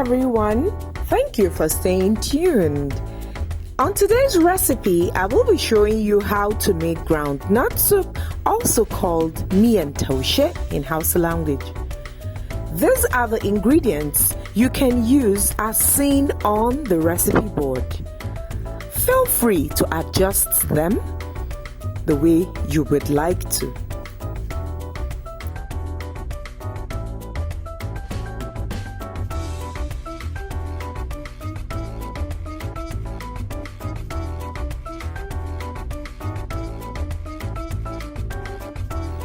everyone. Thank you for staying tuned. On today's recipe, I will be showing you how to make groundnut soup, also called Miyan Taushe in Hausa language. These are the ingredients you can use as seen on the recipe board. Feel free to adjust them the way you would like to.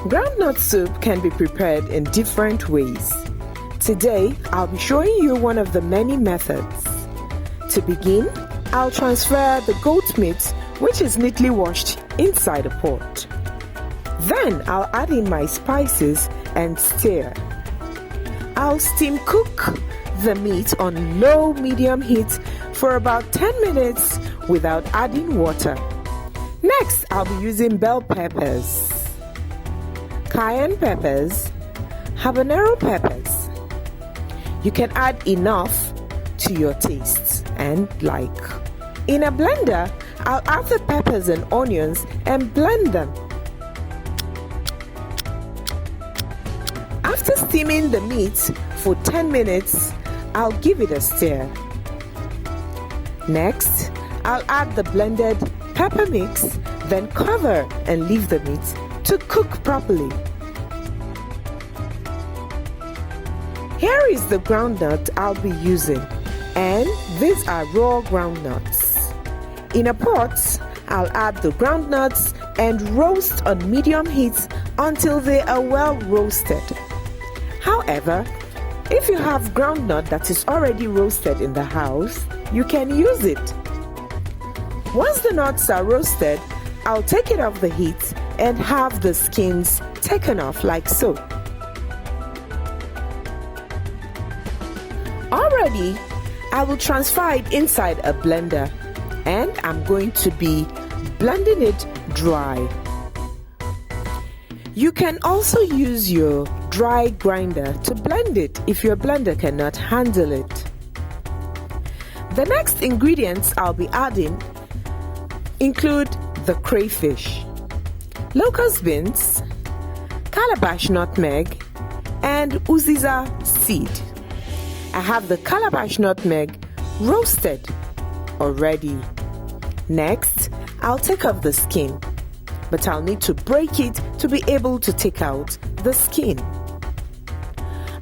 Groundnut soup can be prepared in different ways. Today, I'll be showing you one of the many methods. To begin, I'll transfer the goat meat, which is neatly washed, inside a pot. Then I'll add in my spices and stir. I'll steam cook the meat on low-medium heat for about 10 minutes without adding water. Next, I'll be using bell peppers, cayenne peppers, habanero peppers. You can add enough to your taste and like. In a blender, I'll add the peppers and onions and blend them. After steaming the meat for 10 minutes, I'll give it a stir. Next, I'll add the blended pepper mix, then cover and leave the meat to cook properly. Here is the groundnut I'll be using, and these are raw groundnuts. In a pot, I'll add the groundnuts and roast on medium heat until they are well roasted. However, if you have groundnut that is already roasted in the house, you can use it. Once the nuts are roasted, I'll take it off the heat and have the skins taken off like so. Already, I will transfer it inside a blender and I'm going to be blending it dry. You can also use your dry grinder to blend it if your blender cannot handle it. The next ingredients I'll be adding include the crayfish, locust beans, calabash nutmeg, and uziza seed. I have the calabash nutmeg roasted already. Next, I'll take off the skin, but I'll need to break it to be able to take out the skin.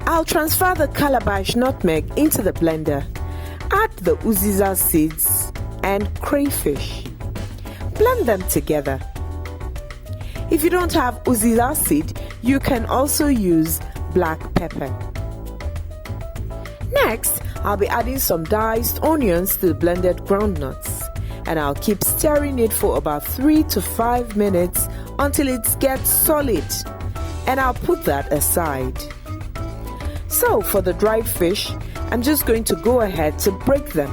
I'll transfer the calabash nutmeg into the blender, add the uziza seeds and crayfish. Blend them together. If you don't have uziza seed, you can also use black pepper. Next, I'll be adding some diced onions to the blended groundnuts, and I'll keep stirring it for about 3 to 5 minutes until it gets solid, and I'll put that aside. So for the dried fish, I'm just going to go ahead to break them.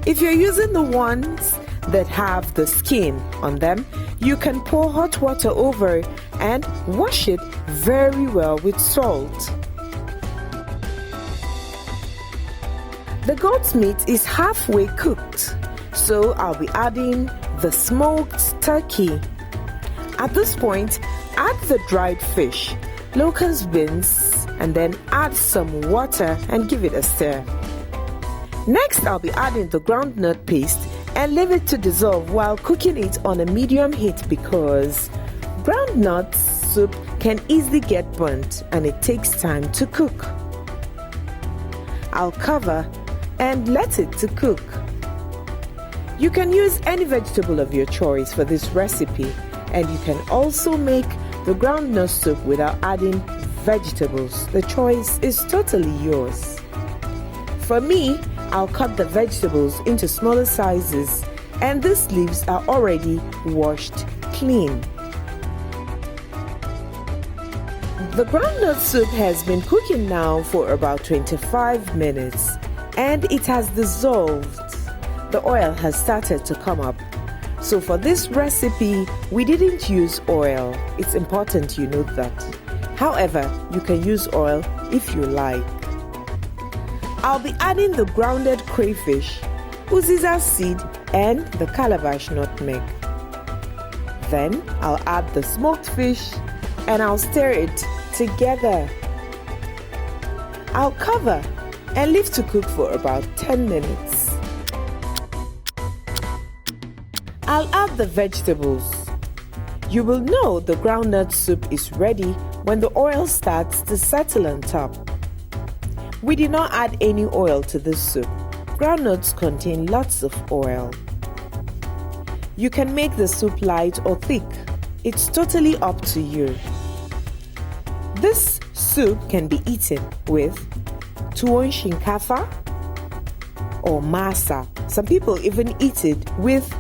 If you're using the ones that have the skin on them, you can pour hot water over it and wash it very well with salt. The goat's meat is halfway cooked, so I'll be adding the smoked turkey. At this point, add the dried fish, locust beans, and then add some water and give it a stir. Next, I'll be adding the groundnut paste and leave it to dissolve while cooking it on a medium heat because groundnut soup can easily get burnt and it takes time to cook. I'll cover and let it to cook. You can use any vegetable of your choice for this recipe, and you can also make the groundnut soup without adding vegetables. The choice is totally yours. For me, I'll cut the vegetables into smaller sizes, and these leaves are already washed clean. The groundnut soup has been cooking now for about 25 minutes, and it has dissolved. The oil has started to come up. So for this recipe, we didn't use oil. It's important you note that. However, you can use oil if you like. I'll be adding the grounded crayfish, uziza seed, and the calabash nutmeg. Then I'll add the smoked fish and I'll stir it together. I'll cover and leave to cook for about 10 minutes. I'll add the vegetables. You will know the groundnut soup is ready when the oil starts to settle on top. We did not add any oil to this soup. Groundnuts contain lots of oil. You can make the soup light or thick. It's totally up to you. This soup can be eaten with tuwon shinkafa or masa. Some people even eat it with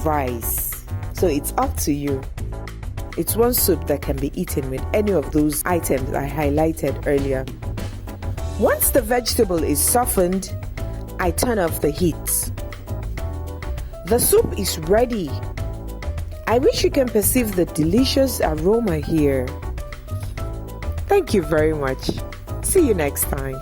rice. So it's up to you. It's one soup that can be eaten with any of those items I highlighted earlier. Once the vegetable is softened, I turn off the heat. The soup is ready. I wish you can perceive the delicious aroma here. Thank you very much. See you next time.